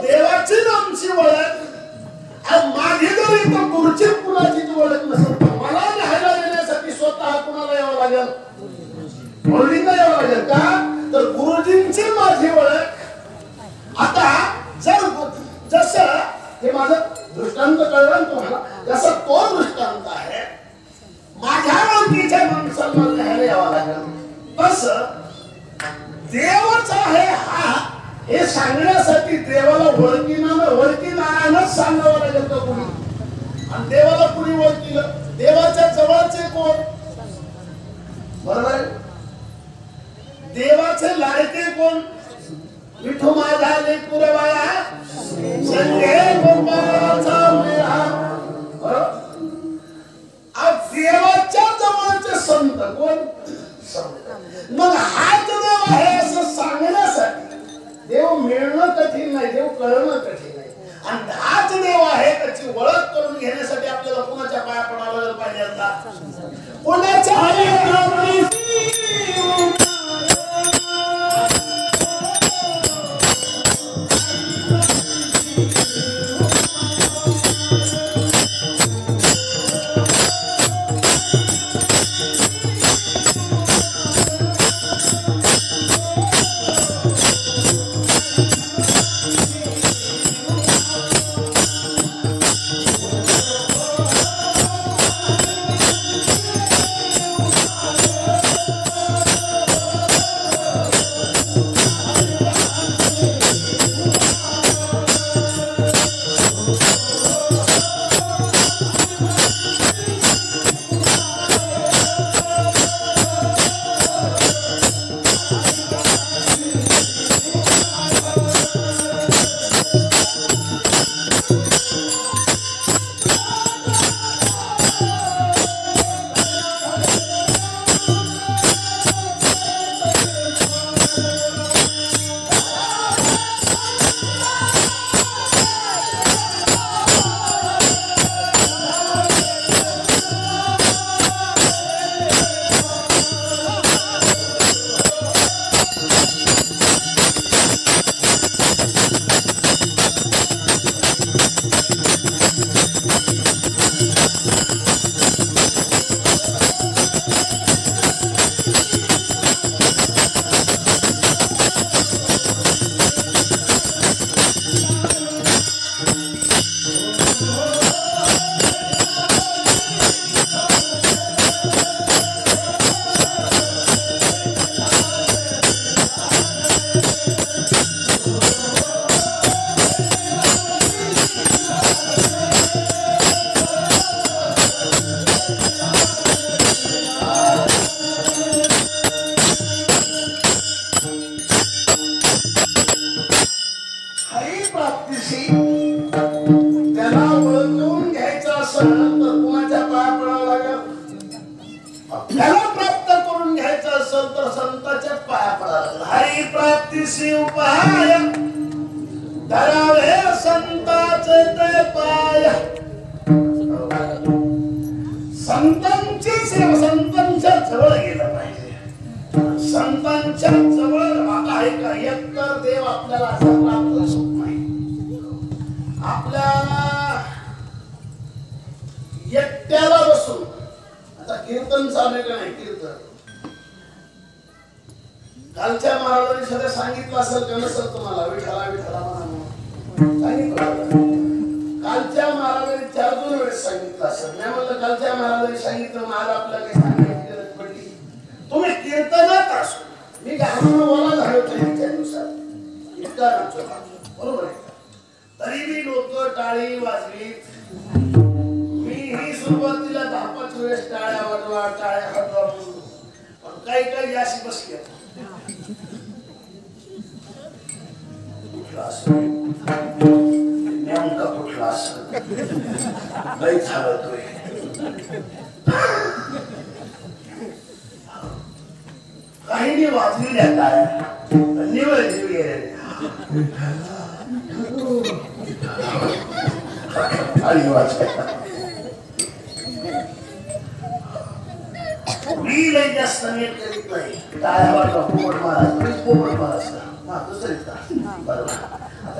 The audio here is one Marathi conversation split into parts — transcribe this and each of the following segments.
देवाची आमची ओळख माझी जर इथं पुढची कुणाची ओळख नसेल तर मला राहायला देण्यासाठी स्वतः कुणाला यावं लागेल गुरुजींना यावं लागेल का तर गुरुजींची माझी ओळख आता जर जसं हे माझं दृष्टांत कळलं तुम्हाला जसं तो दृष्टांत आहे माझ्या ओळखीच्या माणसाला राहायला यावं लागेल तसं देवच आहे हा हे सांगण्यासाठी देवाला ओळखीनारायणच सांगावं लागेल का कुणी आणि देवाला कुणी ओळखीलं देवाच्या जवळचे कोण बरोबर देवाचे लाडके कोण विठू माझा लेकूर बाळा संगे गोपाळाचा मेळा देवाच्या जवळचे संत कोण मग हाच देव आहे असं सांगण्यासाठी देव मिळणं कठीण नाही देव कळणं कठीण नाही आणि हाच देव आहे त्याची ओळख करून घेण्यासाठी आपल्याला कोणाच्या पाया पडायला पाहिजे आता कोणाच्या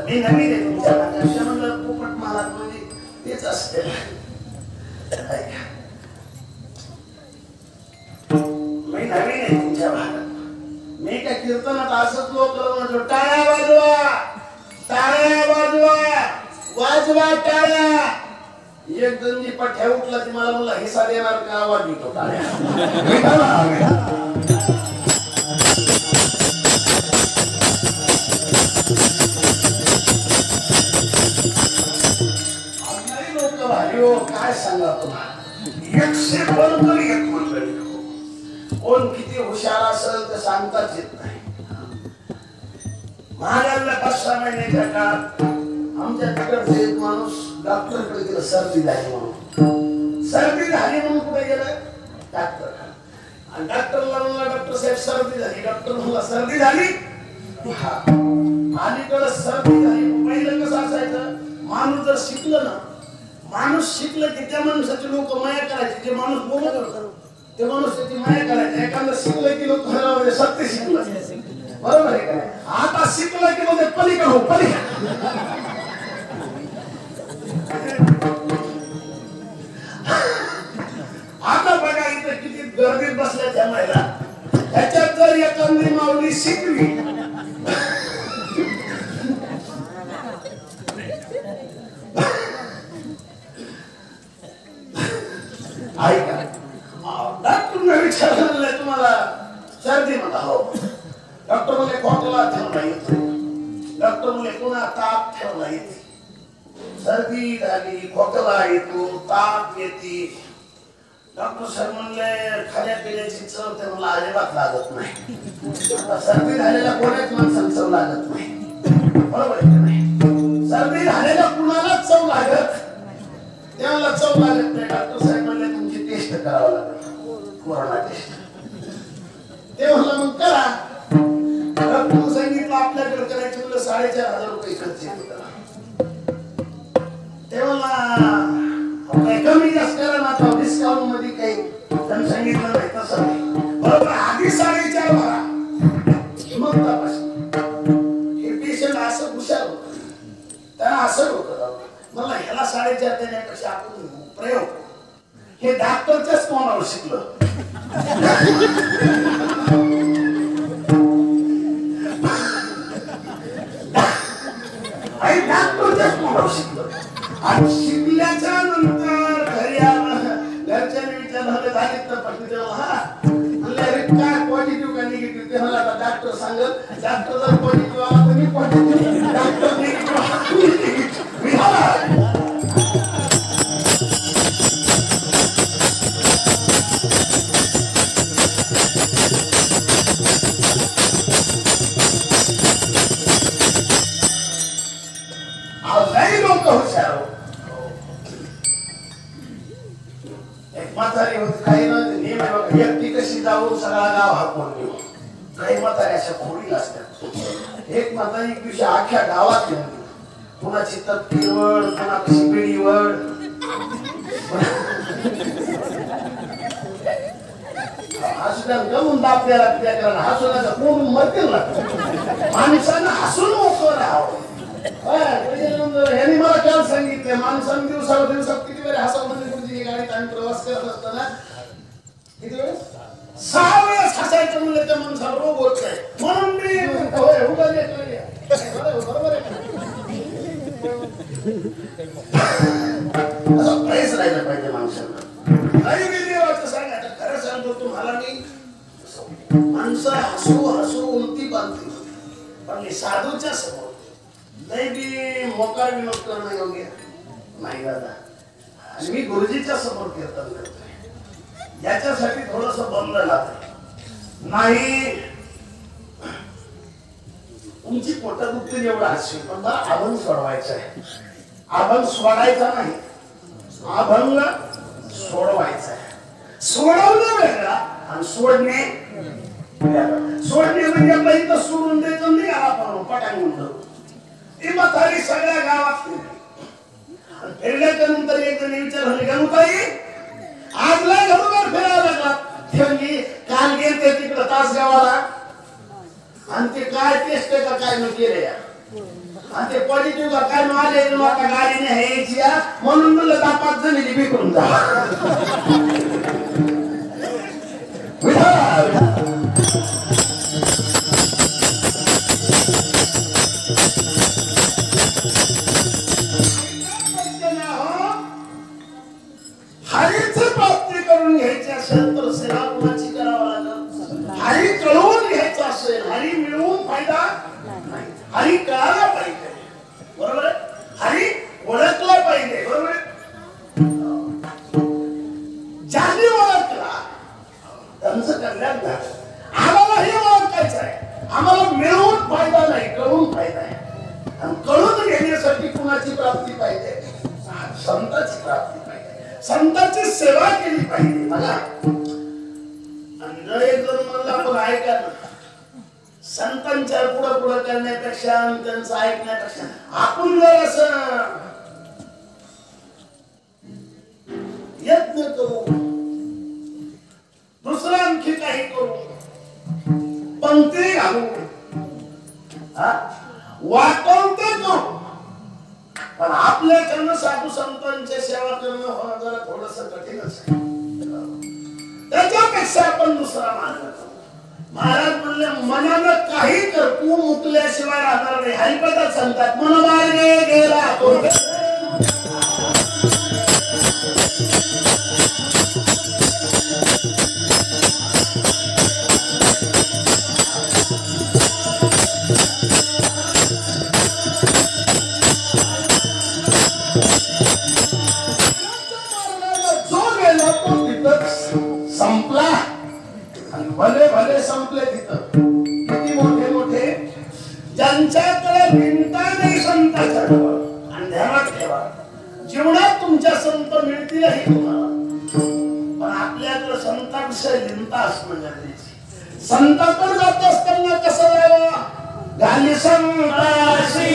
मी नवीन आहे तुमच्या भागात म्हणलं पोपट मला म्हणजे तेच असते मी नवीन आहे तुमच्या भागात मी काय कीर्तनात असंच लोक म्हणतो टाळ्या वाजवा वाजवा टाळ्या एक जण पठ्या उठला ती मला म्हणला हिस्सा देणार का आवाज देतो टाळ्या लोक भारी हो काय सांगा तुम्हाला 100 एक मंडळी कोण किती हुशार असेल ते सांगताच येत नाही महाराजला 5-6 महिन्याच्या काळात आमच्या तिकडचे एक माणूस डॉक्टर कडे गेला सर्दी झाली म्हणून कुठे गेला डॉक्टर आणि डॉक्टरला म्हणला डॉक्टर साहेब सर्दी झाली डॉक्टर म्हणला सर्दी झाली अलीकडे सर्दी झाली पहिलं कसं असायचं माणूस जर शिकलं ना माणूस शिकलं की त्या माणसाची लोक माया करायची जे माणूस बोलत होता ते माणूस त्याची माया करायची एखादं शिकलं की लोक सत्य शिकलं बरोबर आहे का आता शिकलं की म्हणजे पलीकडे हो पलीकडे आता बघा इथे किती गर्दीत बसल्या त्या महिला त्याच्यात जर एखादी माऊली शिकली ऐका डॉक्टरने विचारलं तुम्हाला सर्दी म्हणता हो डॉक्टर म्हणले खोकला ठेवला येतो डॉक्टर म्हणले पुन्हा ताप ठेवला येते सर्दी झाली खोकला येतो ताप येते डॉक्टर साहेब म्हणले खाल्या पिण्याची चव ते मला अजिबात लागत नाही सर्दी झालेल्या कोणाच माणसाला चव लागत नाही बरोबर आहे का नाही सर्दी झालेल्या कुणालाच चव लागत त्याला चव लागत नाही डॉक्टर साहेब म्हणले तुमची टेस्ट करावं लागेल कोरोना टेस्ट ते म्हणलं मग करा डॉक्टर सांगितलं आपल्याकडे करायचं म्हणलं 4,500 रुपये खर्च येतो ते म्हणला कमी जास्त करा ना आता डिस्काउंट मध्ये काही त्यांनी सांगितलं नाही तसं नाही बरोबर आधी 4,500 भरा मग तपास हे पेशंट असं हुशार होत त्यांना असं होतं मला ह्याला 4,500 देण्यापेक्षा आपण प्रयोग हे डॉक्टरच्याच तोंडावर शिकलं आणि डॉक्टरच्याच तोंडावर शिकलं आणि शिकल्याच्या नंतर घरच्यांनी विचारलं झाले तर पटलं हा म्हणले अरे काय पॉझिटिव्ह का निगेटिव्ह ते मला डॉक्टर सांगत डॉक्टर जर पॉझिटिव्ह आला तर मी पॉझिटिव्ह डॉक्टर निगेटिव्ह हुशार एक म्हातारी होती काही नेहमी बघा एकटी कशी जाऊन सगळा गाव हाकून घेऊ काही म्हातारी अशा खोडीला असतात एक म्हातारी एक दिवशी अख्ख्या गावात घेऊन कुणाची तपकीर वड कुणाची पिढी वड हसुद्या गमून दाबल्याला त्याला हसुण्याचा कोण मरतील ना माणसानं हसून मोकळं राहावं यांनी मला काल सांगितलं माणसानं दिवसात किती वेळ हसावं गाडीत आम्ही प्रवास करत असताना किती वेळेस 6 वेळेस हसायचं म्हणलं त्या माणसाला रोग होत नाही म्हणून मी बरोबर आहे असं प्रेस राहिलं पाहिजे माणसाला काही देवाचं सांगायचं खरं सांगतो तुम्हाला मी माणसं हसू उलटी बांधते पण मी साधूच्या समोर नाही बी मोकार विनोद करणं योग्य नाही दादा आणि मी गुरुजीच्या समोर कीर्तन करतोय याच्यासाठी थोडस बंद लागत नाही तुमची पोटात दुखते एवढं हास्य पण मला अभंग सोडवायचं आहे अभंग सोडायचा नाही अभंग सोडवायचा आहे सोडवणं वेगळा आणि सोडणे म्हणजे आपल्या इथं सोडून द्यायचं नाही आपण पटांगून म्हातारी सगळ्या गावात फिरल्याच्या नंतर एक जण विचारले गणुताई आज लय घरोघर फिरायला लागला काल गेलते तिकडं तासगावाला आणि ते काय टेस्ट का काय न केले आणि ते पॉझिटिव्ह काय माझ्या नका गाडीने ह्यायची म्हणून म्हणलं 10-5 जणी बिकरून जा. हरीची प्राप्ती करून घ्यायची असेल तर सेवा कुणाची करावं लागेल. हरी कळवून घ्यायचं असेल, हरी मिळवून फायदा नाही. हरी कळायला पाहिजे, बरोबर आहे. हरी ओळखला पाहिजे, बरोबर आहे. ज्यांनी ओळखला त्यांचं कल्याण झालं. आम्हालाही ओळखायचं आहे. आम्हाला मिळवून फायदा नाही, कळून फायदा आहे. आणि कळून घेण्यासाठी कुणाची प्राप्ती पाहिजे? संतांची प्राप्ती पाहिजे, संतांची सेवा केली पाहिजे. बघा, आणि एक जण म्हणला पण ऐका ना, संतांच्या पुढं पुढं करण्यापेक्षा आणि त्यांचं ऐकण्यापेक्षा आपण जर असं यत्न करू, दुसरं आणखी काही करू, पंक्ती घालू, वाटून ते करू, पण आपल्याकडनं साधू संतांची सेवा करणं होणं जरा थोडस कठीणच आहे. त्याच्यापेक्षा आपण दुसरा मार्ग करू. महाराज म्हणले मनानं काही कर, तू मुकल्याशिवाय राहणार नाही. हरिपदात सांगतात मन मार्गे गेला तो संपला. आणि भले भले संपले तिथं. किती मोठे मोठे ज्यांच्याकडे भिंता नाही संतांच्या जवळ. आणि ध्यानात ठेवा, जीवनात तुमच्या संत मिळतीलही तुम्हाला, पण आपल्याकडे संतांविषयी भिंता असणं गरजेची. संतांकडे जात असताना कसं जावं? गाली संताशी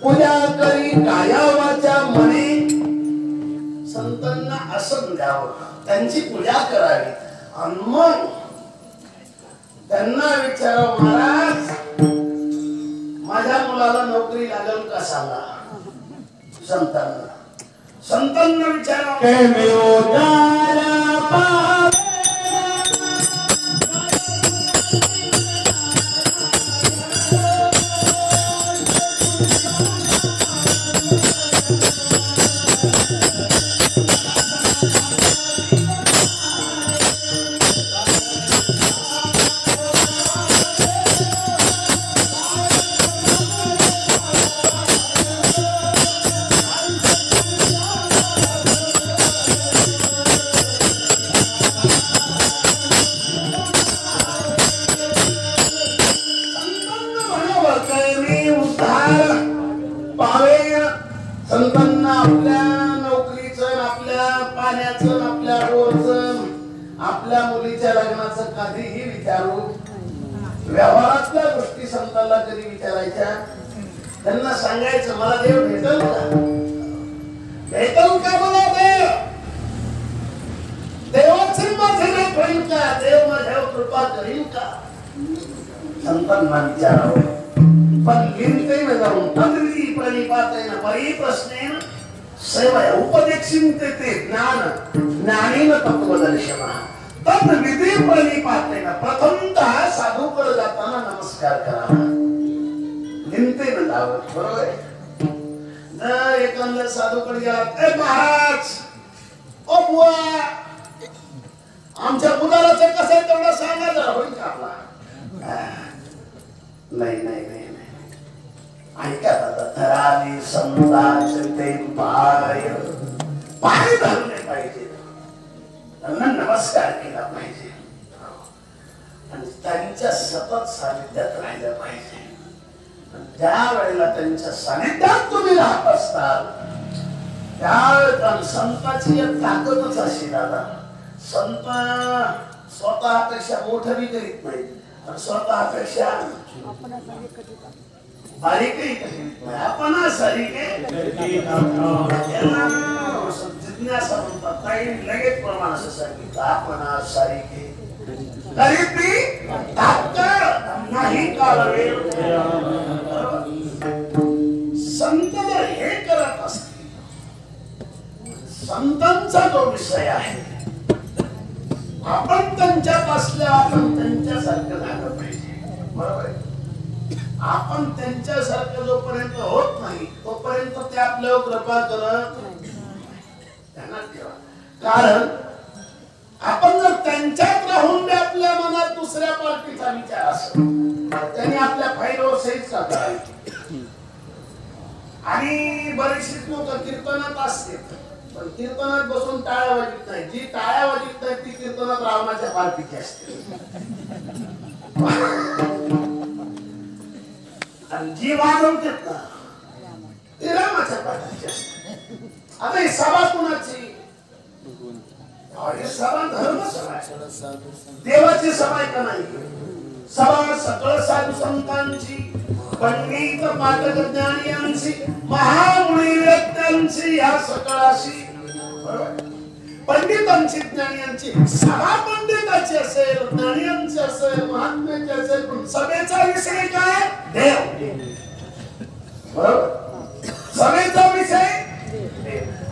पूजा करी काया वाचा मने. संतांना असं द्यावं, त्यांची पूजा करावी. आणि मग त्यांना विचारावं, महाराज माझ्या मुलाला नोकरी लागेल का सांगा. संतांना विचारावं. संतांना आपल्या नोकरीचं, आपल्या पाण्याचं, आपल्या रोजचं, आपल्या मुलीच्या लग्नाचं कधीही विचारू. व्यवहारातल्या गोष्टी संतांना कधी विचारायच्या. त्यांना सांगायचं मला देव भेटल का, भेटल का मला देव, देवाची माझे होईल का, देव माझ्यावर कृपा करील का. संतांना विचारावं. पण लिहिते जाऊन तद्विधी प्रणिपातेन परिप्रश्नेन सेवया उपदेक्षिते ते ज्ञान ज्ञानेन तत्वदर्शनः. तद्विधी प्रणिपातेन प्रथमतः साधूकडे जाताना नमस्कार करावा. हिमतीनं धावत. बरोबर आहे. जर एखाद्या साधूकडे गेला, ए महाराज, ओ बुवा, आमच्या मुलाचं कसं आहे तेवढं सांगा जरा, होईल का आपला? नाही नाही नाही नाही, ऐका दादा, धरावी संतांचे ते पाय पाय धरले पाहिजे, त्यांना नमस्कार केला पाहिजे आणि त्यांच्या सतत सानिध्यात राहिलं पाहिजे. ज्या वेळेला त्यांच्या सानिध्यात तुम्ही राहत असताल त्यावेळेस संतांची एक ताकदच अशी दादा, संत स्वतःपेक्षा मोठं बी करीत नाही आणि स्वतःपेक्षा बारीकही करीत नाही. आपण जिज्ञासा म्हणतात, काही लगेच प्रमाण असं सांगितलं, आपण सारिके गरीबी ताकद नाही काढवे. संत जर हे करत असतील, संतांचा जो विषय आहे, आपण त्यांच्यात असल्या आपण त्यांच्यासारखं झालं पाहिजे. बरोबर आहे. आपण त्यांच्यासारखं जोपर्यंत होत नाही तोपर्यंत ते आपल्यावर कृपा करत त्यांना ठेवा. कारण आपण जर त्यांच्यात राहून बी आपल्या मनात दुसऱ्या पार्टीचा विचार असेल, त्यांनी आपल्या फाईलवर सहीच का करायची. आणि बरेचसे लोक कीर्तनात असते, पण कीर्तनात बसून टाळ्या वाजत नाही. जी टाळ्या वाजत नाही ती कीर्तनात रावणाच्या पार्टीची असते आणि जी वाजवतात ना ती रामाच्या पार्टीची असते. आता ही सभा कुणाची? सभा धर्म सभा, देवाची सभा आहे का नाही? सभा सकळ साधू संतांची, पंडित पाठक ज्ञानियांची, महामुनी व्यक्त्यांची, या सकळाशी. पंडितांची ज्ञानियांची सभा पंडिताची असेल, ज्ञानियांची असेल, महात्म्याची असेल, पण सभेचा विषय काय? देव. बरोबर. सभेचा विषय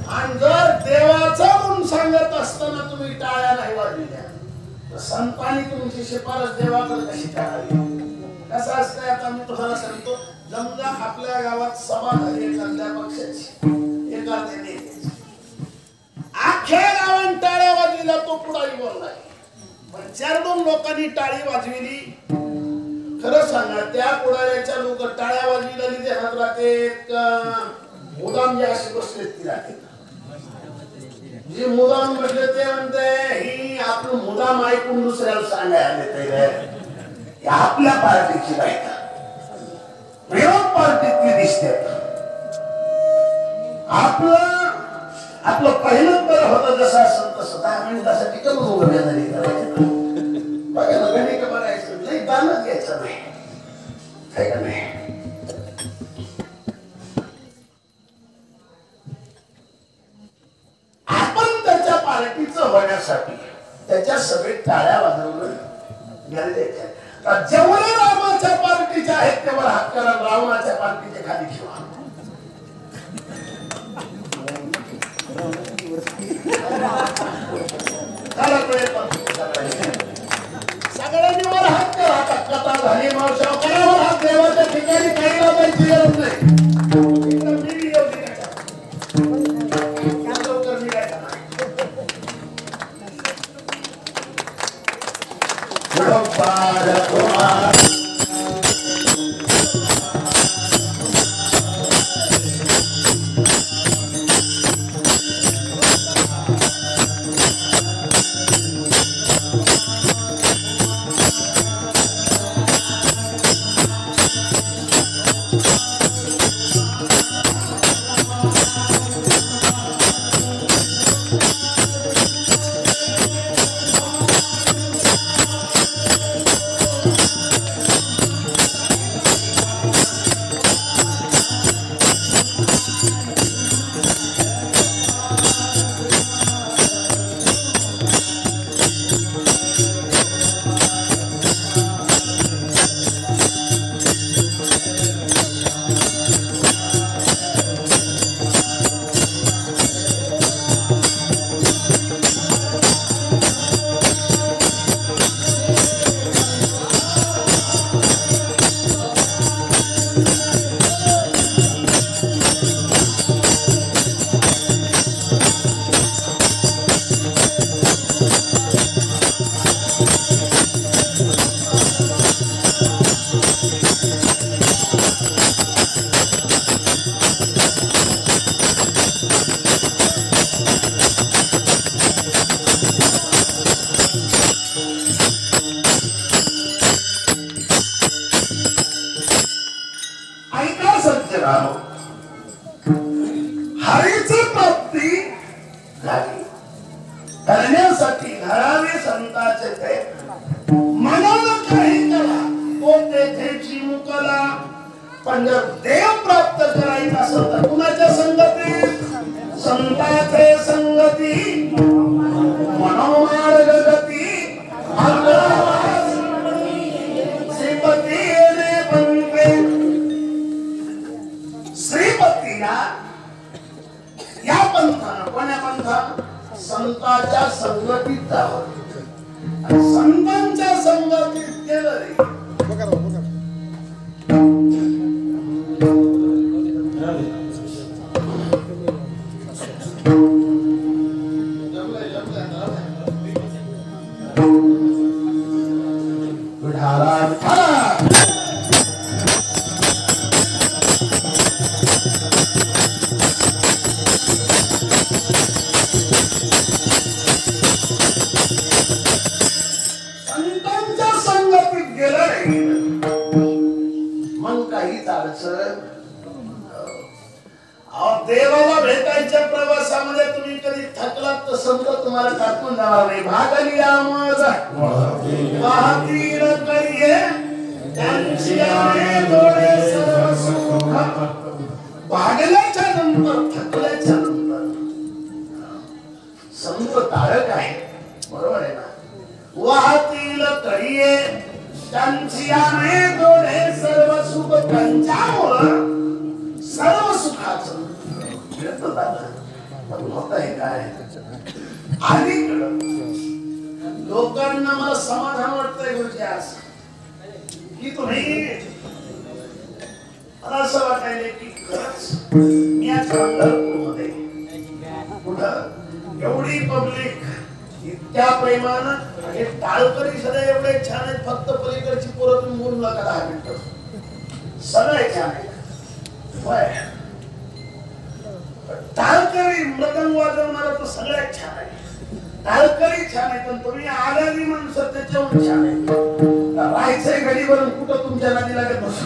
आणि जर देवाचा गुण सांगत असताना तुम्ही टाळ्या नाही वाजविल्या तर संतांनी तुमची शिफारस देवाकडे कशी टाळावी? कसं असतंय, आता मी तुम्हाला सांगतो, समजा आपल्या गावात सभा झाली एखाद्या पक्षाची, एखाद्या नेत्याची, अख्ख्या गावात टाळ्या वाजविल्या, तो पुढारी बोललाय, पण 4-2 लोकांनी टाळी वाजविली. खरं सांगा, त्या पुढाऱ्याच्या लोक टाळ्या वाजविला ध्यानात राहते का मुदाम जे असे बसले ती राहते? जे मुदाम बसले ते म्हणते ही आपलं मुदाम ऐकून दुसऱ्याला सांगायला येते आपल्या पार्टीची बायका विरोध पार्टीतली दिसते. आपलं पहिलं बरं होतं जसं असं तसं 10 मिनिटासाठी करून उघडण्यासाठी करायचं. बघा गणित करायचं नाही, दानच घ्यायचं नाही, काय का नाही. आपण त्याच्या पार्टीचं होण्यासाठी त्याच्या सभेत टाळ्या वाजवणं गरजेचं आहे. जेवढे रामाच्या पार्टीचे आहेत तेवढे हात करा, रावणाच्या पार्टीचे खाली ठेवा. सगळ्यांनी वर हात करा. कथा झाली मावशा करावर हात देवाच्या ठिकाणी काही लावायची गरज नाही. प्राप्ती झालो हरीची प्राप्ती झाली करण्यासाठी घरावे संतांचे ते मनानं काही करा तो तेथेची मुकला पण जर देव प्राप्त करायचं असेल तर कुणाच्या संगतीत संतांचे संगती मनोमार्ग गती श्रीपती येणे बनते श्रीपतीला या पंथानं कोण्या पंथानं संतांच्या संगतीत जावं संतांच्या संगतीत गेलं रे देवाला भेटायच्या प्रवासामध्ये तुम्ही कधी थकलात तर संत तुम्हाला टाकून जाणार नाही भागली आमज वाहतील करिये त्यांची आणे डोळे सर्व सुख भागल्याच्या नंतर थकल्याच्या नंतर संत तारक आहे बरोबर आहे ना वाहतील करिये त्यांची आणे डोळे सर्व सुख त्यांच्यामुळं सर्व सुखाचं होत आहे काय अलीकडं लोकांना मला समाधान वाटतंय गुरुजी आज की तुम्ही मला असं वाटायला की खरंच मी आज पंढरपूरमध्ये कुठं एवढी पब्लिक इतक्या प्रेमानं हे टाळकरी सगळे एवढे छान आहेत फक्त पलीकडची पोरं तुम्ही बोलू नका 10 मिनिटं सगळे छान आहेत टाळकरी मृदंग वाजवणारा तर सगळ्यात छान आहे टाळकरी छान आहे पण तुम्ही आलेली माणसं त्याच्यावर छान आहे राहायचंय घडीवरून कुठं तुमच्या नदी लागत बसू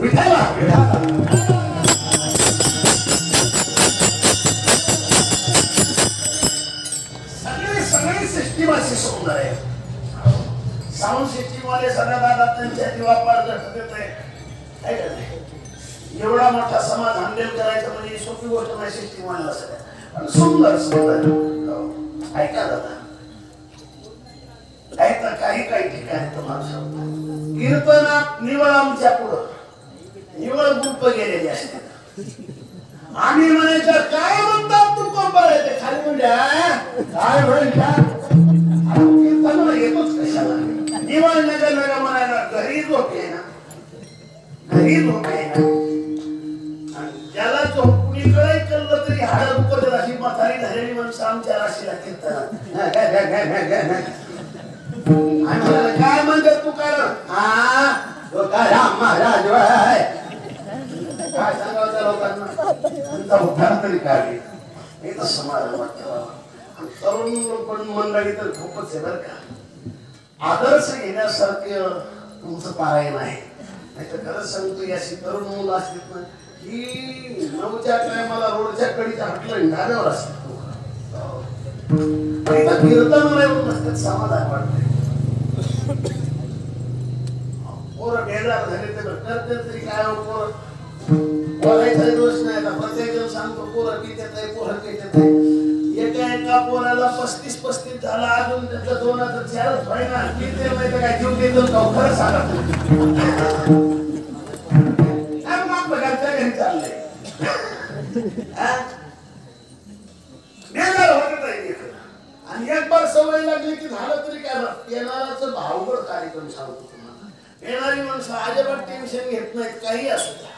विठाला सगळी सिस्टीम अशी सुंदर आहे साऊंड सिस्टीम वाले सगळ्या दादा त्यांच्या जीवापार देत आहे एवढा मोठा समाज हँडल करायचं म्हणजे सोपी गोष्ट नाही सिस्टीम वाला सगळ्या पण सुंदर सुंदर ऐका दादा काही ठिकाणी तुम्हाला कीर्तनात निवळ आमच्या पुढं निवळ गुप्प गेलेली असते आम्ही म्हणायचं काय म्हणतात तू कोंबड ते खाली म्हणजे काय म्हणतात कीर्तनाला येतोच कशाला निवळ नगर नगर म्हणायला घरी झोपे ना घरी झोपे ना ज्याला झोपणीकडे कळलं तरी हाड दुखत अशी म्हातारी झालेली माणसं आमच्या राशीला कीर्तनात काय म्हणतात तू कारण राम महाराज काय सांगावं त्या लोकांना उद्धार तरी काढली हे तर समाजात तरुण पण मंडळी तर खूपच आहे बरं का आदर्श घेण्यासारखे तुमचं पारायण आहे नाही तर खरंच सांगतो अशी तरुण मुलं असतात ना ही 9च्या टायमाला रोडच्या कडीच्या हटलं ढाब्यावर असतात कीर्तन येऊन नसतात समाधान वाटते पोरं बेजार झाले तर करते तरी काय पोरं बोलायचा दोष नाही आता प्रत्येक जण सांगतो पोरं किती पोरं किती एका पोराला 35 झाला अजून त्याच्या 2004 व्हायना किती माहिती काय जीव देतो का खरं सांगा घरच्या घरी चाललंय बेजार होत नाही आणि एक बार सवय लागली की झालं तरी काय येणाराचं भावगड कार्यक्रम सांगतो तुम्हाला येणारी माणसं अजिबात टेन्शन घेत नाहीत काही असू द्या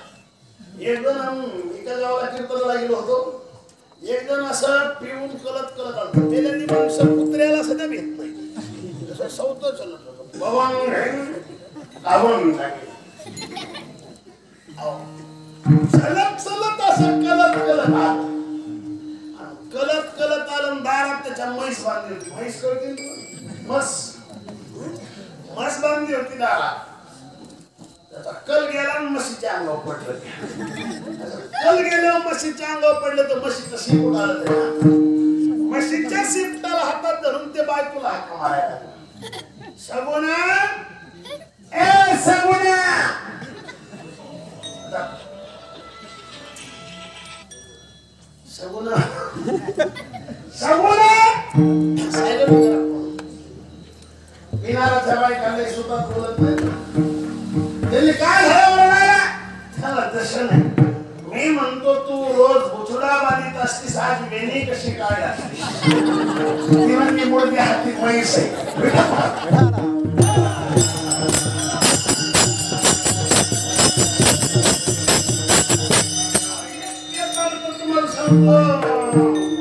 एक जण एका गावाला कीर्तनाला गेलो होतो एक जण असं पिऊन कलत आलतो त्याच्यानी माणसं कुत्र्याला सध्या भेट नाही जसं सौत चलत होतं चलत असं कलत आलं दारात त्याच्या म्हैस बांधली होती म्हैस कळतील मस बांधली होती दारात त्याचा कल म्हशीच्या अंगावर पडलं. कल गेल्यावर म्हशीच्या अंगावर पडलं तर म्हशीचं शिप उडालं त्याला. म्हशीच्या शिपटाला हातात धरून ते बायकोला हाक मारायला. सगुणा, ए सगुणा, सगुणा, सगुणा, सायलेंट करा. पिणारा जवाई कांदे सुद्धा बोलत नाही. त्यांनी काय झालं म्हणाला? त्याला तसं नाही. मी म्हणतो तू रोज बुचडा बांधित असतीस, आज वेणी कशी काय असतीस? ती म्हणली मुळगी हाती म्हैस आहे.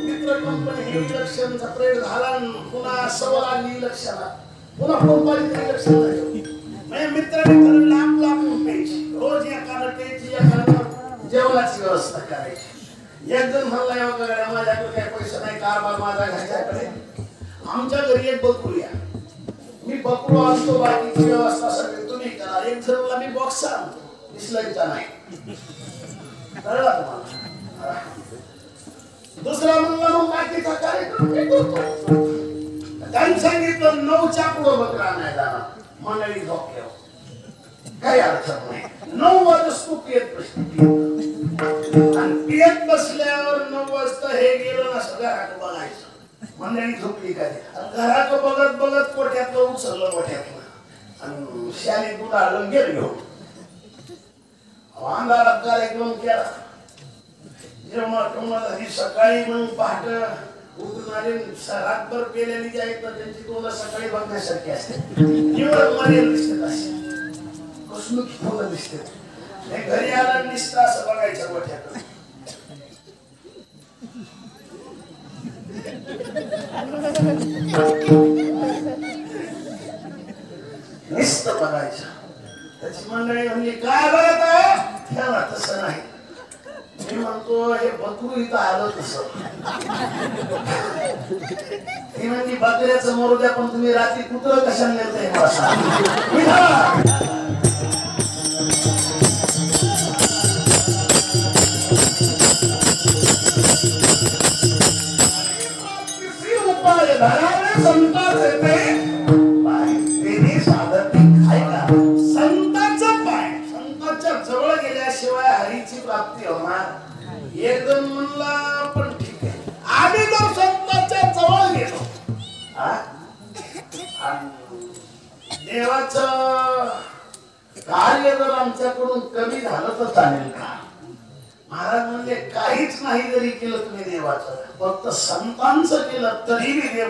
मित्र कंपनी हे इलेक्शनचा प्रेड झाला, पुन्हा सवाल इलेक्शनला, पुन्हा कोणताही इलेक्शन झालं. मित्रांनी ठरवलं आपला आपण प्यायची, रोज एकानं प्यायची, एकानं जेवणाची व्यवस्था करायची. एक जण म्हणला एवढं माझ्याकडे काही पैसे नाही, कारभार माझा घरच्याकडे, आमच्या घरी एक बकरू या, मी बकरू आणतो, बाकीची व्यवस्था सगळी तुम्ही करा. एक जणला मी बॉक्स आणतो, दिसलायचा नाही, कळला तुम्हाला? दुसरा म्हणला मग बाकीचा कार्यक्रम मी करतो. त्यांनी सांगितलं 9च्या पुढं बकरा आणायला जाणार. मंडळी झोपल्यावर काही अडचण नाही. 9 वाजता पियत बसली, आणि पियत बसल्यावर 9 वाजता हे गेलं ना सगळं घरात बघायचं. मंडळी झोपली काय, घरात बघत बघत कोठ्यातलं उचललं, कोठ्यातलं आणि शाली दूध आलं गेलं घेऊन. अंधारात कार्यक्रम केला. जेव्हा तुम्हाला ही सकाळी मग पहाट उठून आले, रातभर पेलेली जी आहेत ना त्यांची तोंड सकाळी बघण्यासारखी असते. निवड मरेल दिसतात, असे कसमुखी तोंड दिसते. घरी आला दिसतं असं बघायचं मोठ्याकडे. नुसतं बघायचं. त्याची मंडळी म्हणजे काय बघत आहे त्याला तसं नाही. मी म्हणतो हे बकरू इथं आलं तसं. ती म्हणजे बकऱ्याचं मरू द्या, पण तुम्ही रात्री कुत्रं कशाने नेलतंय मला सांग. उपाय धरावे संताचे ते पाय, तेने साधती खायला. संतांचं पाय, संतांच्या जवळ गेल्याशिवाय हरीची प्राप्ती होणार. एकदम म्हणला पण ठीक आहे, आम्ही जर संतांच्या जवळ गेलो, देवाचं कार्य जर आमच्याकडून कमी झालं तर चालेल का? महाराज म्हणजे काहीच नाही जरी केलं तुम्ही देवाचं, फक्त संतांचं केलं तरी देव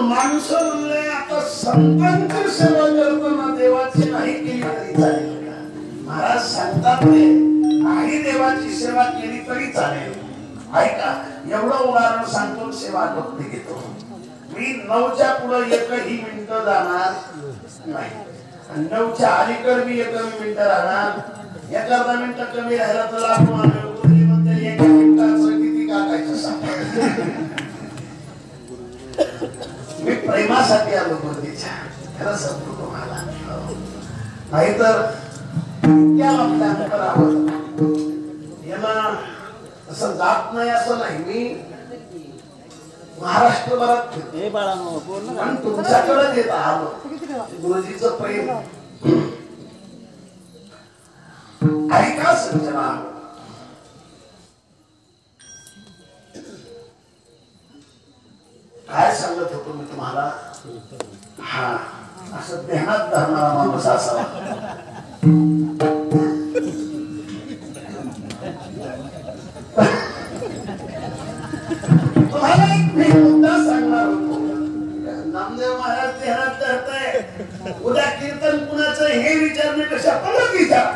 माणसाने आता संतांची सेवा करताना देवाची नाही केली तरी चालेल का? महाराज सांगतात ते नाही देवाची सेवा केली तरी चालेल. ऐका, एवढं उदाहरण सांगतो, सेवा भक्ती घेतो. मी 9च्या पुढे एकही मिनिट जाणार नाही, 9च्या अलीकडे मी एकही मिनिट राहणार. एक अर्धा मिनिट कमी राहिला तर आपण म्हणते एका मिनिटाचं किती काढायचं सांग. मी प्रेमासाठी आलो गुरुजीच्या, खरं सांगतो तुम्हाला. नाहीतर याला असं जात नाही असं नाही. मी महाराष्ट्रभरात पण तुमच्याकडे येत आलो. गुरुजीचं प्रेम ऐका सज्जना. काय सांगत होतो मी तुम्हाला? हा, असं ध्यानात धरणारा माणूस असावा. तुम्हाला एक मी मुद्दा सांगणार होतो. नामदेव महाराज ध्यानात धरताय, उद्या कीर्तन कुणाचं हे विचारण्यापेक्षा परत विचार.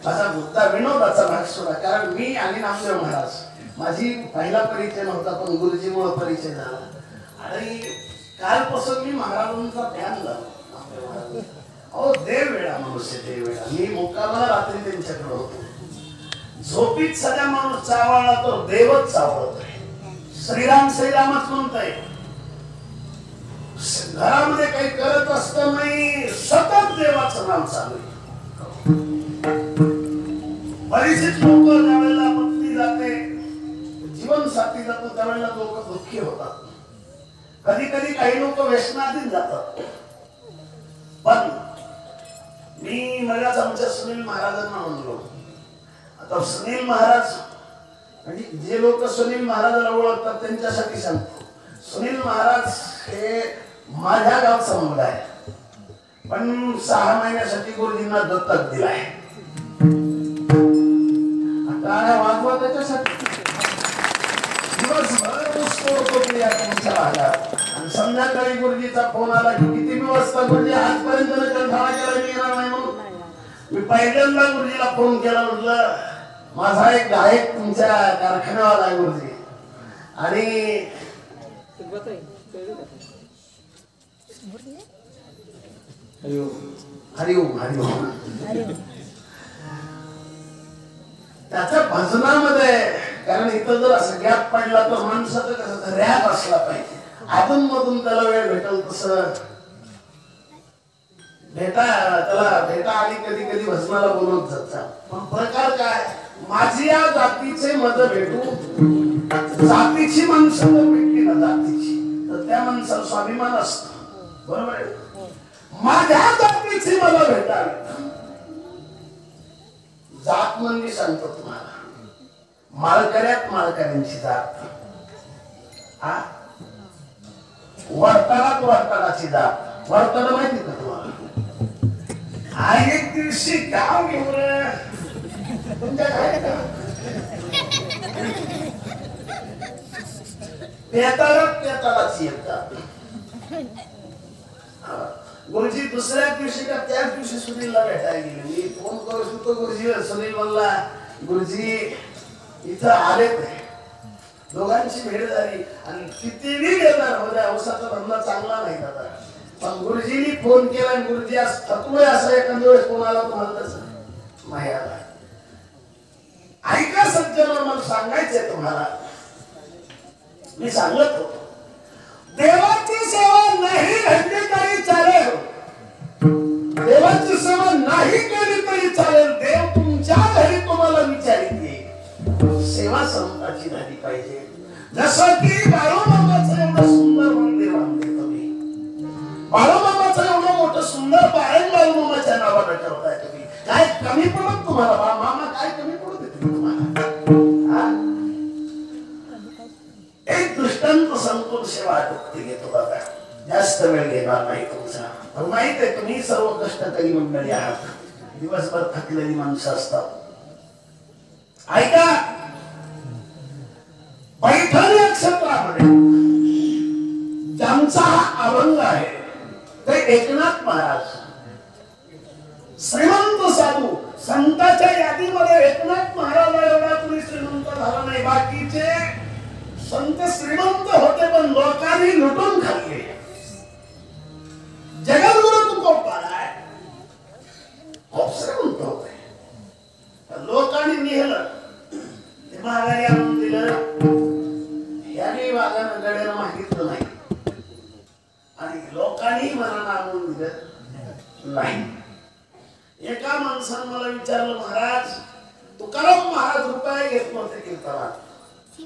माझा मुद्दा विनोदाचा भाग सोडा, कारण मी आणि नामदेव महाराज माझी पहिला परिचय नव्हता, पण गुरुजीमुळे परिचय झाला. आणि कालपासून मी महाराजांचा ध्यान लावला. अहो देव वेळा मनुष्य, देव वेळा. मी मुक्कामाला रात्री त्यांच्याकडे होतो. झोपीत सगळा माणूस चावळला तो देवच चावळतोय. श्रीराम श्रीरामच म्हणतोय. घरामध्ये काही करत असत नाही, सतत देवाचं नाम चालू आहे. बरीचशीच लोक ज्यावेळेला पत्नी जाते, जीवन साथी जातो, त्यावेळेला लोक दुःखी होतात. कधी कधी काही लोक व्यसनाधीन जातात. पण मी मलाच आमच्या सुनील महाराजांना म्हणलो, आता सुनील महाराज म्हणजे जे लोक सुनील महाराजाला ओळखतात त्यांच्यासाठी सांगतो. सुनील महाराज हे माझ्या गावचा मुलगा आहे, पण 6 महिन्यासाठी गुरुजींना दत्तक दिलाय. आता वाजवा त्याच्यासाठी दिवसभर आणि संध्याकाळी गुरुजीचा फोन आला की किती वाजता गुरुजी आजपर्यंत कंटाळा केला, मी येणार नाही म्हणून. मी पहिल्यांदा गुरुजीला फोन केला, म्हटलं माझा एक गायक तुमच्या कारखान्यावाला आहे गुरुजी, आणि हरिओम हरिओम. त्याच्या भजनामध्ये, कारण इथं जर असं गॅप पडला तर माणसाचं कसं रॅप असला पाहिजे, अधून मधून त्याला वेळ भेटल तसं त्याला भेटा आली कधी कधी भजनाला बोलवत जातात. पण प्रकार काय, माझी या जातीचे मत भेटू, जातीची माणसं जर भेटली ना जातीची, तर त्या माणसाला स्वाभिमान असतो. बरोबर आहे. माझ्या जातीची मला भेटावी. जात म्हणजे सांगतो तुम्हाला, माळकऱ्यात माळकऱ्यांची जात, हा वर्तनात वर्तनाची जात. वर्तन माहिती का तुम्हाला? हा एक दिवशी गाव घेऊन तुमच्या पेताळाची येतात. गुरुजी दुसऱ्या दिवशी का त्याच दिवशी सुनीलला भेटायला गेले. मी फोन करू शकतो गुरुजी, सुनील म्हणला गुरुजी इथं आलेत. दोघांची भेट झाली आणि कितीही घेणार होत्या, औषधाचा धंदा चांगला नाही दादा. पण गुरुजींनी फोन केला आणि गुरुजी आज थकलोय असं एखाद्या वेळेस फोन आला तुम्हाला तसं नाही आला. ऐका सज्जन, मला सांगायचंय तुम्हाला, मी सांगत होतो देवाची सेवा नाही घडली तरी चालेल, देवाची सेवा नाही केली तरी चालेल. देव तुमच्या घरी तुम्हाला विचारित येईल. सेवा संताची झाली पाहिजे. जसं की बाळूमामाचं एवढं सुंदर मंदिर बांधले तुम्ही, बाळूमामाचं एवढं मोठं सुंदर पारायण बाळूमामाच्या नावानं ठेवताय तुम्ही. काय कमी पडत तुम्हाला? मामा काय कमी पडत येते तुम्हाला? एक दृष्टांत संपूर्ण सेवा आटोपती घेतो बाबा, जास्त वेळ घेणार नाही तुमचा. पण माहित आहे तुम्ही सर्व कष्टकरी मंडळी आहात, दिवसभर थकलेली माणसं असतात. ऐका, पैठण या क्षेत्रामध्ये ज्यांचा हा अभंग आहे ते एकनाथ महाराज श्रीमंत साधू संतांच्या यादीमध्ये एकनाथ महाराज एवढा कोणी श्रीमंत झाला नाही. बाकीचे संत श्रीमंत होते पण लोकांनी लुटून खाल्ले. जगद्गुरु तुकोबाराय खूप श्रीमंत होते. लोकांनी नेहलं ते महागारी आणून दिलं. याने वागानं गड्याला मागितलं नाही आणि लोकांनी मनानं आणून दिलं नाही. एका माणसानं मला विचारलं, महाराज तुकाराम महाराज रुपये घेत नव्हते कीर्तनात,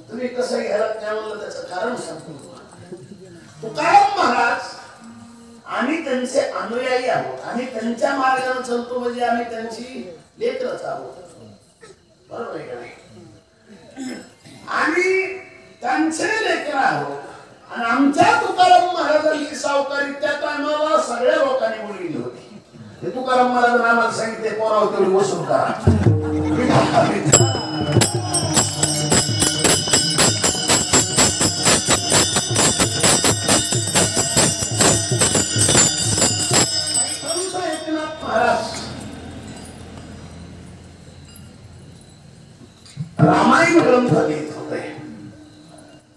तुम्ही कसं घ्यायला? काय म्हणलं त्याचं कारण सांगतो तुम्हाला. तुकाराम महाराज आम्ही त्यांचे अनुयायी आहोत, आम्ही त्यांच्या मार्गाने चालतो म्हणजे आम्ही त्यांची लेकरच आहोत. बरोबर आहे का नाही? आम्ही त्यांचे लेकर आहोत आणि आमच्या तुकाराम महाराजांची सावकारी त्या टायमाला सगळ्या लोकांनी बोलली होती. ते तुकाराम महाराजांना आम्हाला सांगितले, पोराव तेवढी वसूल करा. रामायण ग्रंथ लिहित होते.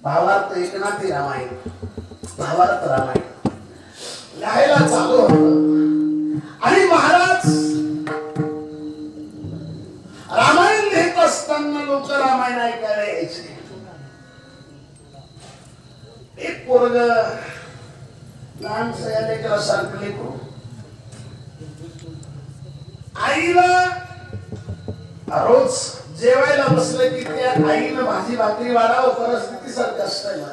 भावार्थ एकनाथी रामायण, भावार्थ रामायण लिहायला चालू होत आणि महाराज रामायण लिहित असताना लोक रामायण ऐकायला यायचे. एक पोरग लहान लेकरासारखं लेकरू आईला रोज जेवायला बसलं की त्या आईनं भाजी भाकरी वाढावं. परिस्थिती सारखं असतं ना,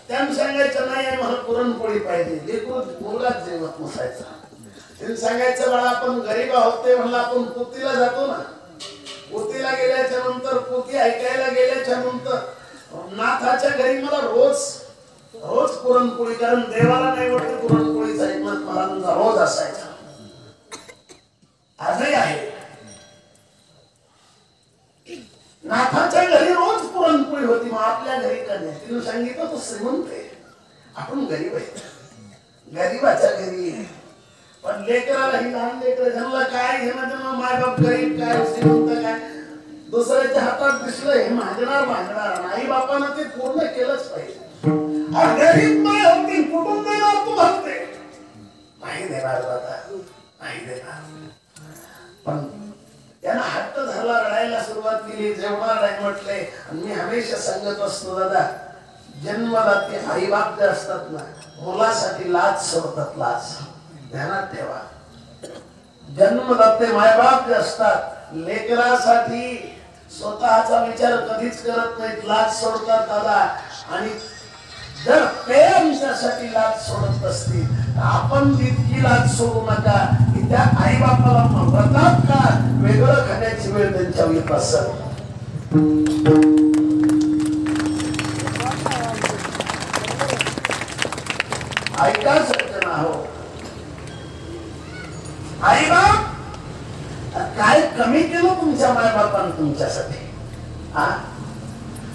त्यांना सांगायचं नाही मला पुरणपोळी पाहिजे. लेकरू मुलगाच जेवत नसायचा. त्यांनी सांगायचं बाळा आपण गरीब आहोत ते म्हणलं आपण पोतीला जातो ना. पोतीला गेल्याच्या नंतर पोती ऐकायला गेल्याच्या नंतर नाथाच्या घरी मला रोज रोज पुरणपोळी, कारण देवाला नाही वाटत पुरणपोळीचा एकनाथ महाराजांचा रोज असायचा. आजही आहे. नाथाच्या घरी रोज पुरणपोळी होती. मग आपल्या घरी का नाही? तिने सांगितलं तो श्रीमंत आहे, आपण गरीब आहे. गरीबाच्या घरी पण लेकराला ही लहान लेकर झालं काय घेणं त्यांना माय बाप गरीब काय श्रीमंत काय दुसऱ्याच्या हातात दिसलं हे मागणार आई बापानं ते पूर्ण केलंच पाहिजे. गरीब माय होती कुठून देणार तू म्हणते? नाही देणार दादा, नाही देणार. पण त्यांना हट्ट झाला, रडायला सुरुवात केली. जेवणार नाही म्हटले. मी हमेशा सांगत असतो दादा, जन्मदाते आई बाप जे असतात ना मुलासाठी लाज सोडतात. लाज ध्यानात ठेवा. जन्मदाते मायबाप जे असतात लेकरासाठी स्वतःचा विचार कधीच करत नाहीत, लाज सोडतात दादा. आणि जर ते आमच्यासाठी लाज सोडत असतील तर आपण तितकी लाज सोडू नका की त्या आई बापाला म्हणतात का वेगळं खाण्याची वेळ त्यांच्यावर येत असेल. ऐका सज्जन आहो, आई बाप काय कमी केलं तुमच्या मायबापानं तुमच्यासाठी?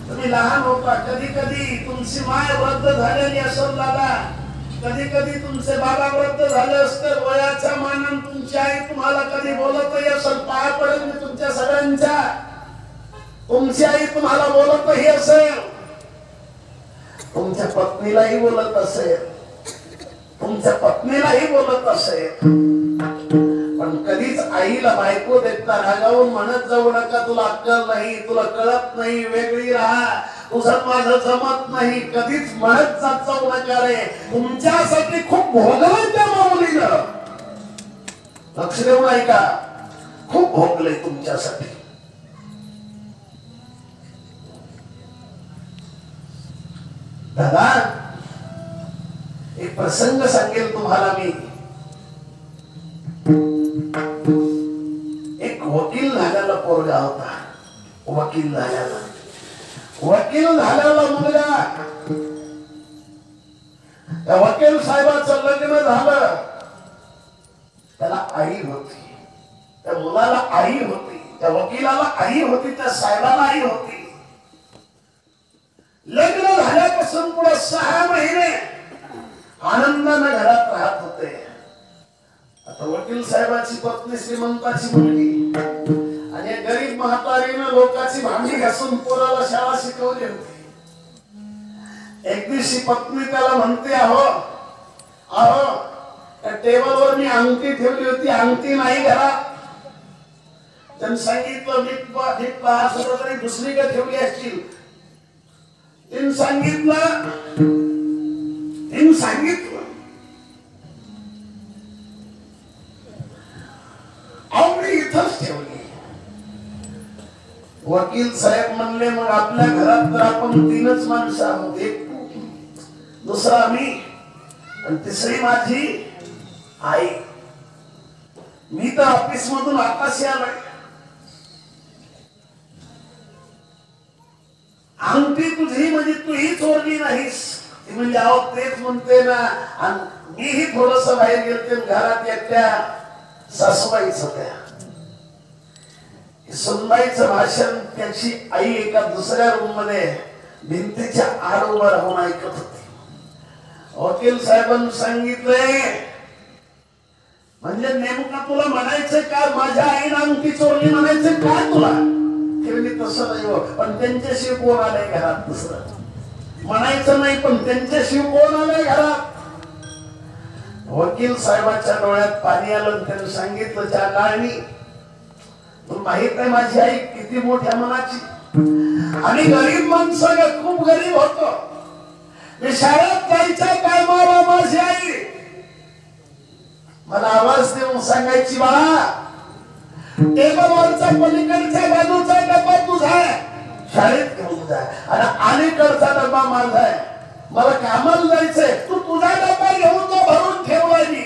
तुम्ही लहान होता, कधी कधी तुमची माय वृद्ध झालेली असेल दादा, कधी कधी तुमचे बाबा वृद्ध झाले असते. वयाच्या मानाने तुमची आई तुम्हाला कधी बोलतही असेल. पाय पडेल मी तुमच्या सगळ्यांच्या. तुमची आई तुम्हाला बोलतही असेल, तुमच्या पत्नीलाही बोलत असेल, तुमच्या पत्नीलाही बोलत असेल. पण कधीच आईला बायको देता रागावून म्हणत जाऊ नका तुला अक्कल नाही, तुला कळत नाही, वेगळी राहा, तुझं माझं जमत नाही. कधीच म्हणत जात जाऊ नका रे. तुमच्यासाठी खूप भोगलंय त्या माऊलीनं. लक्ष देऊन ऐका, खूप भोगलंय तुमच्यासाठी. दादा एक प्रसंग सांगेल तुम्हाला मी. एक वकील झालेला पोरगा होता. वकील झालेला मुलगा. त्या वकील साहेबाचं लग्न झालं. त्याला आई होती, त्या मुलाला आई होती, त्या वकिलाला आई होती, त्या साहेबाला आई होती. लग्न झाल्यापासून पुढे 6 महिने आनंदाने घरात राहत होते. आता वकील साहेबाची पत्नी श्रीमंताची मुलगी आणि गरीब म्हातारीनं लोकांची भांडी घासून पोराला शाळा शिकवली होती. एक दिवशी पत्नी त्याला म्हणते, अहो अहो त्या टेबलवर मी अंगठी ठेवली होती, अंगठी नाही घरात. त्यांनी सांगितलं नीट पाहत होतं तरी दुसरीकडे ठेवली असतील. तिने सांगितलं अहो मी इथंच ठेवली. वकील साहेब म्हणले, मग आपल्या घरात तर आपण 3च माणसं आहोत, एक दुसरा मी आणि तिसरी माझी आई. मी तर ऑफिस मधून आताशी आलोय. अंगठी तुझी म्हणजे तू ही चोरली नाहीस. ती म्हणजे अहो तेच म्हणते ना. आणि मीही थोडस बाहेर गेलते, घरात एकट्या सासूबाईच होत्या. सुनबाईचं भाषण त्याची आई एका दुसऱ्या रूम मध्ये भिंतीच्या आड उभा राहून ऐकत होती. वकील साहेबांनी सांगितलंय, म्हणजे नेमका तुला म्हणायचं काय माझ्या आईने अंगठी चोरली म्हणायचं काय तुला? तसं नाही हो, पण त्यांच्याशिवाय कोण आलंय घरात? दुसरं म्हणायचं नाही, पण त्यांच्याशिवाय कोण आलंय घरात? वकील साहेबांच्या डोळ्यात पाणी आलं. त्यांनी सांगितलं, त्या काळणी तुला माहित आहे माझी आई किती मोठ्या मनाची आणि गरीब माणसं खूप गरीब होतो. मी शाळेत जायच्या टायमाला माझी आई मला आवाज देऊन सांगायची, बाळा टेबलवरचा पलीकडच्या बाजूचा डब्बा तुझा आहे, शाळेत घेऊन जा. आणि अलीकडचा डब्बा माझा आहे, मला कामाला जायचंय, तू तुझा डब्बा घेऊन तो भरून ठेवलाय मी.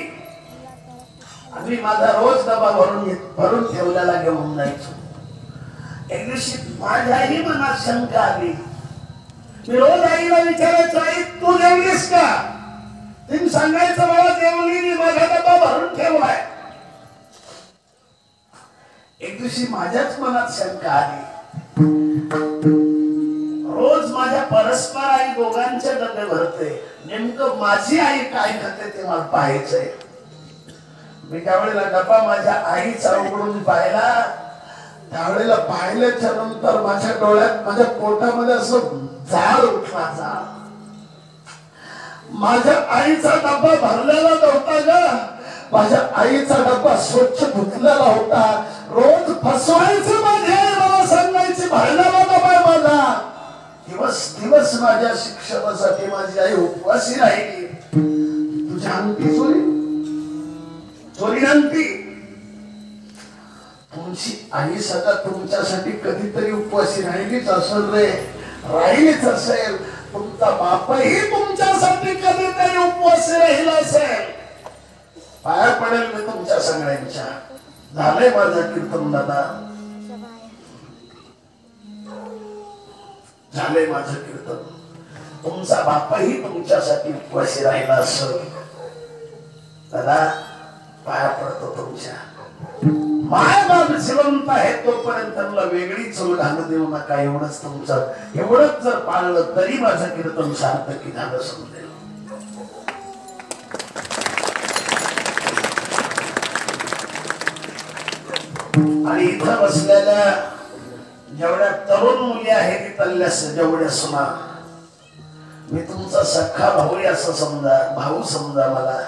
आणि माझा रोज डबा भरून ठेवलेला घेऊन जायचो. एक दिवशी माझ्याही मनात शंका आली. मी रोज आईला विचारायचो, आई तू जेवलीस का? तिने सांगायचं, मला जेवली, मी माझा डबा भरून ठेवलाय. एक दिवशी माझ्याच मनात शंका आली. रोज माझ्या परस्पर आई दोघांचे डबे भरते, नेमकं माझी आई काय खाते ते मला पाहायचंय. मी त्यावेळेला डबा माझ्या आईचा उघडून पाहिला. त्यावेळेला पाहिल्याच्या नंतर माझ्या डोळ्यात, माझ्या पोटामध्ये असं जाळ उठला. जाळ. माझ्या आईचा डबा भरलेला नव्हता ग, माझ्या आईचा डबा स्वच्छ धुतलेला होता. रोज फसवायचं माझी आई, मला सांगायची भरलेला डबा आहे माझा. दिवस दिवस माझ्या शिक्षणासाठी माझी आई उपवासी राहिली. तुझ्या अंगठी चोरी चोरी अंगठी. तुमची आई सदा तुमच्यासाठी कधीतरी उपवासी राहिलीच असेल रे, राहिलीच असेल. तुमचा बापही तुमच्यासाठी कधीतरी उपवासी राहिला असेल. पाया पडेल मी तुमच्या सगळ्यांच्या. झालंय माझं कीर्तन दादा, झालंय माझं कीर्तन. तुमचा बापही तुमच्यासाठी उपवासी राहिला असेल. दादा पाया पडतो तुमच्या. माय बाप जिवंत आहे तोपर्यंत त्यांना वेगळी चूल घालू देऊ नका. एवढंच तुमचं, एवढंच जर पाळलं तरी माझं कीर्तन सार्थकी झालं समजेल. आणि इथं बसलेल्या जेवढ्या तरुण मुली आहेत, इथल्या जेवढ्या सुना, मी तुमचा सख्खा भाऊ असं समजा, भाऊ समजा. मला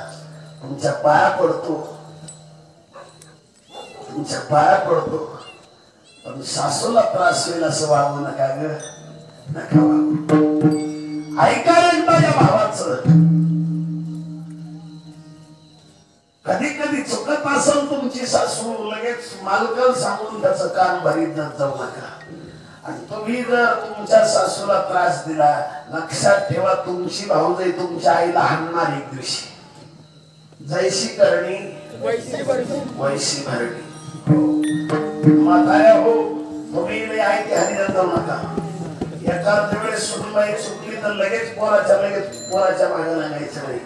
तुमच्या पाया पडतो, तुमच्या पाया पडतो. पण सासूला त्रास होईल असं वागू नका ग, नका वागू. ऐका एकदा या भावाचं. कधी कधी चुकत असेल तुमची सासू, लगेच मालकाला सांगून त्याचं कान भरीत जाऊ नका. आणि तुम्ही जर तुमच्या सासूला त्रास दिला, लक्षात ठेवा तुमची भाऊजाई तुमच्या आईला हाणणार एक दिवशी. जैशी करणी वैशी भरणी. म्हाताऱ्या हो, तुम्ही आई ते हानी जाऊ नका. एखाद्या वेळेस सुनबाई चुकली तर लगेच पोराच्या मागे लागायचं नाही.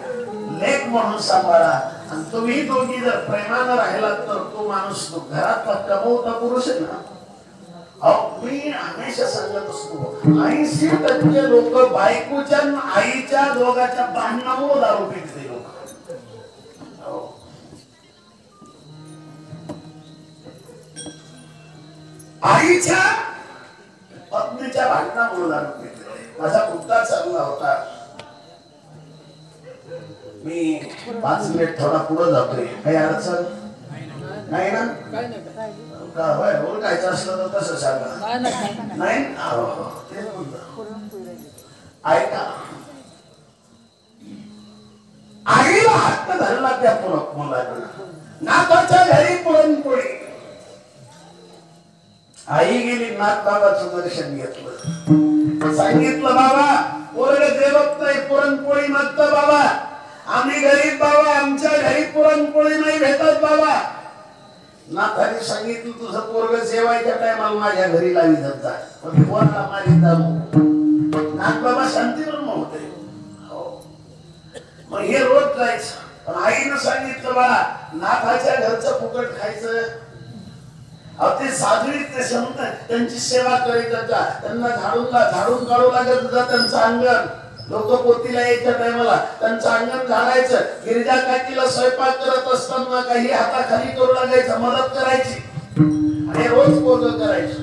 लेक म्हणून सांभाळा. आणि तुम्ही दोघी जर प्रेमानं राहिलात तर तो माणूस तो घरात कमवता पुरुष आहे ना. मी हमेशा सांगत असतो, 80% लोक बायकोच्या आईच्या दोघांच्या भांडणामुळे दारू पिते लोक. आईच्या पत्नीच्या भांडणामुळे दारू पितोय. माझा मुद्दा चालला होता. मी 5 मिनिट थोडा पुढे जातोय. काही अडचण नाही ना? ओळखायचं असलं तर तसं सांगा. नाही ऐका. आईला हट्ट धरला त्या मुलाकडे. नाताच्या घरी पुरणपोळी. आई गेली, नाथ बाबाचं दर्शन घेतलं. सांगितलं बाबा पोरग जेवत नाही, पुरणपोळी मागतं बाबा. आम्ही गरीब बाबा, आमच्या घरी पुरणपोळी नाही भेटत बाबा. नाथाने सांगितलं तुझं पोरग जेवायच्या टायमाला माझ्या घरी लावी जात. पोराला माझी जाऊ. नाथ बाबा शांतीब्रह्म होते. मग हे रोज जायचं. पण आईनं सांगितलं बाळा नाथाच्या घरचं फुकट खायचं. ते साधवीत ते संत त्यांची सेवा करायचं. त्यांना झाडून काढू लागत होता त्यांचं अंगण. लोक पोतीला यायच्या टायमाला त्यांचं अंगण झाडायचं. गिरिजा काकीला स्वयंपाक करत असताना काही हाताखाली करू लागायचं, मदत करायची. आणि रोज पोरग करायचं.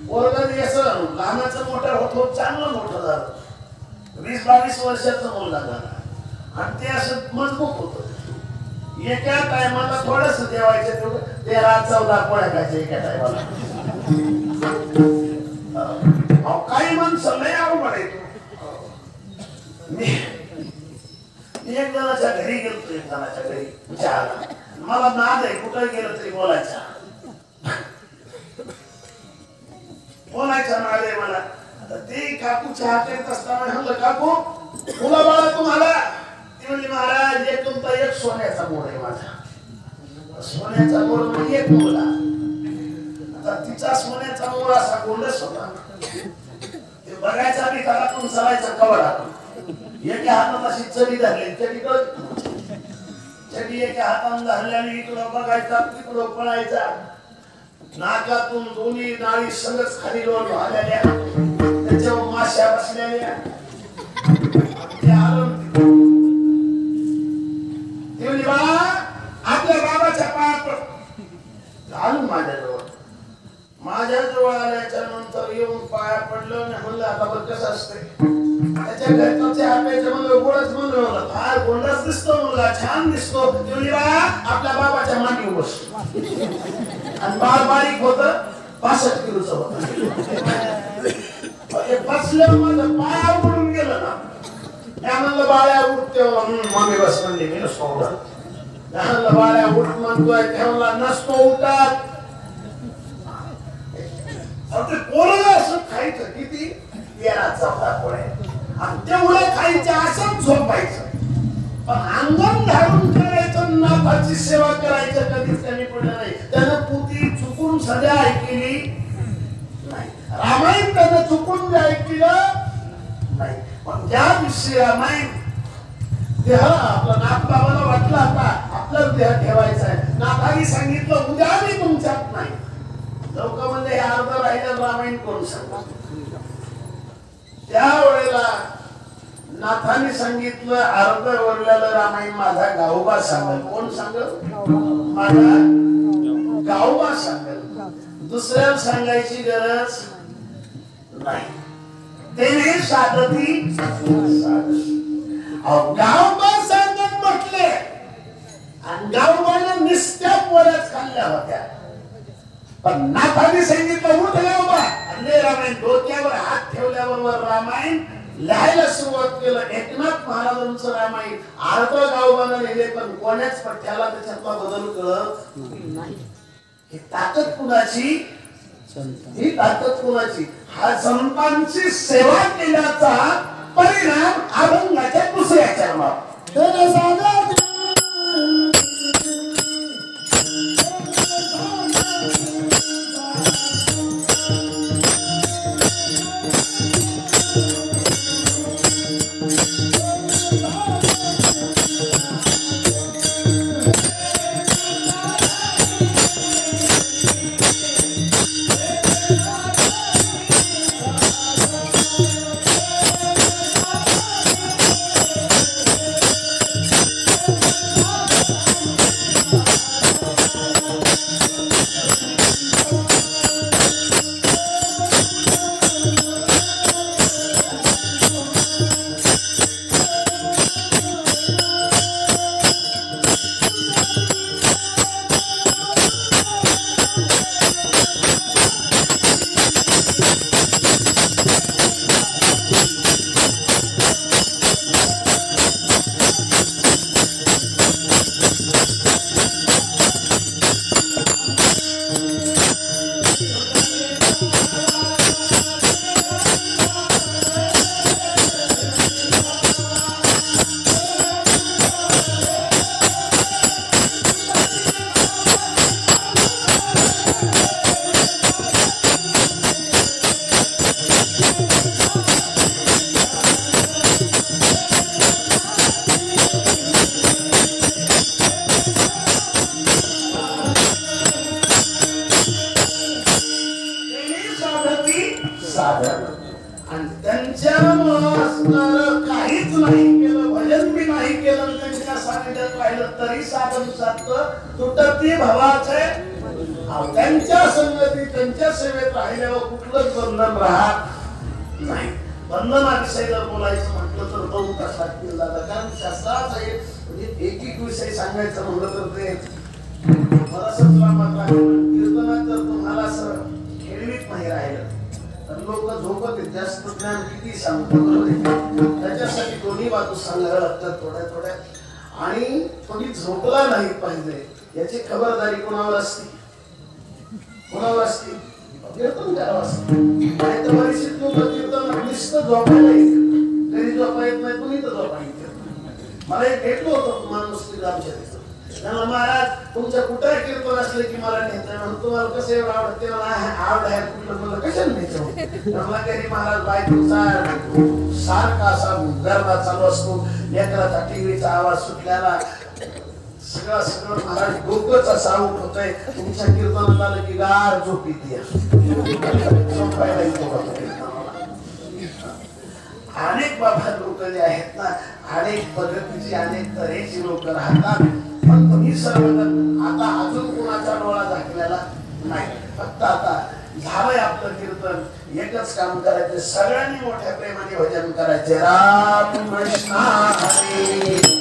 पोरग असं लहानाचं मोठं होत चांगलं मोठं झालं. 20-22 वर्षाचा मुलगा झाला. आणि ते असं मजबूत होत. एका टायमाला थोडस जेवायचं, 13-14 पोळ्या खायच्या एका टायमाला. काही माणसं लय अवघड आहे. मी एक जणाच्या घरी गेलो. एक जणाच्या घरी चहाला. मला नाद आहे, कुठं गेलं तरी बोलायचा नाद आहे मला. आता ते काकू चहा करत असताना म्हणलं काकू मुला बाळा तुम्हाला. ती म्हणली महाराज एक तुमचा एक सोन्याचा मोड आहे माझा. सोन्याचा मोड म्हणजे एक मुलगा. आता तिचा सोन्याचा मोड असा गोंडस होता. ते बघायचा आम्ही घरातून सरायचा कवडा. एका हातात अशी चढी धरली. चढी एका हाताने धरल्याने इकडं बघायचा, तिकडं पळायचा. नाकातून दोन्ही नाळी सगळंच खाली लोट आलेल्या. त्याच्यावर माश्या बसलेल्या. आपल्या बाबाच्या पाया पड घालून माझ्याजवळ आल्याच्या नंतर येऊन पाया पडलं. म्हणलं आता बरं कसं असतंय. त्याच्या घरच्या हाताच्या म्हणलं गोडच म्हणलं फार गोंडच दिसतो मुलगा, छान दिसतो. आपल्या बाबाच्या मांडीवर बस. आणि बाळ बारीक होत, 65 किलोचं होत. बसल्यावर माझं पाया उडून गेलं ना. त्या म्हणलं बाळ्या उठते. मम्मी बस म्हणली. मी नसतो उठत. म्हणलं बाळ्या उठ म्हणतोय. ठेवला नसतो उठत. ते पोरग असं खायचं किती 13-14 पोळ्या. आणि तेवढं खायचं असं झोपायचं. पण अंगण झाडून करायचं, नाथाची सेवा करायचं कधीच कमी पडलं नाही. त्यानं पुती चुकून सध्या ऐकली नाही. रामायण त्यानं चुकून ऐकलं नाही. पण ज्या दिवशी रामायण देह आपला नाथ बाबाला वाटलं आता आपलं देह ठेवायचा आहे. नाथाने सांगितलं उद्या मी तुमच्यात नाही. लोक म्हणजे हे अर्ध राहिलं रामायण कोण सांगा. त्यावेळेला नाथाने सांगितलं अर्ध वरलेलं रामायण माझा गावोबा सांगेल. कोण सांगेल? माझा गावोबा सांगेल. दुसऱ्याला सांगायची गरज नाही. ते साधती गावोबा सांगत म्हटले. आणि गावोबाने निस्त्या पोळ्याच खाल्ल्या होत्या. पण नाथाने सांगितलं उठ गावोबा. आणि रामायण डोक्यावर हात ठेवल्याबरोबर रामायण लिहायला सुरुवात केलं. एकनाथ महाराजांचं रामायण अर्ध गावोबानं लिहिले. पण कोण्याच पठ्याला त्याच्यातला बदल कळत नाही. ही ताकद कुणाची? ही ताकद कुणाची? हा संतांची सेवा केल्याचा परिणाम अभंगाच्या दुसऱ्या चरणात. जरी साधन साधतं तुटती भवाचे त्यांच्या संगती त्यांच्या सेवेत राहिल्यावर कुठलंच बंधन राहत नाही. बंधनाविषयी जर बोलायचं म्हटलं तर 2 तास लागतील दादा, कारण शास्त्राचा एक एक विषय सांगायचं म्हणलं तर ते बराचच लांबात राहील. कीर्तनात जर तुम्हाला असं खेळवीत नाही राहिलं तर लोक झोपत जास्त ज्ञान किती सांगतो त्याच्यासाठी दोन्ही बाजू सांगायला लागतात थोड्या थोड्या. आणि कोणी झोपला नाही पाहिजे याची खबरदारी कोणावर असते? कोणावर असते? कीर्तन करावं असतं. नाही तर बरीचशी लोक कीर्तन नुसतं झोपायला येत, घरी झोपा येत नाही, कुणी तर झोपा येत. मला एक भेटलो होतो माणूस आमच्या तिथं, त्याला महाराज तुमच्या कुठे कीर्तन असले की मला नेत म्हणून तुम्हाला कसं एवढं आवडते? आवड आहे कुठलं मला कशाला न्यायचं? मला घरी महाराज बायकोचा सारखा असा गरबा चालू असतो, लेकराचा टीव्हीचा आवाज सुटल्याला सगळं सगळं महाराज डोकंच असं आऊट होतंय. तुमच्या कीर्तनात आलं की गार झोप येते. अनेक बाबा लोक जे आहेत ना, अनेक पद्धतीची अनेक तऱ्हेची लोक राहतात, पण तुम्ही सर्वजण आता अजून कोणाचा डोळा झाकलेला नाही. फक्त आता झालंय आपलं कीर्तन, एकच काम करायचं, सगळ्यांनी मोठ्या प्रेमाने भजन करायचे. राम कृष्ण हरी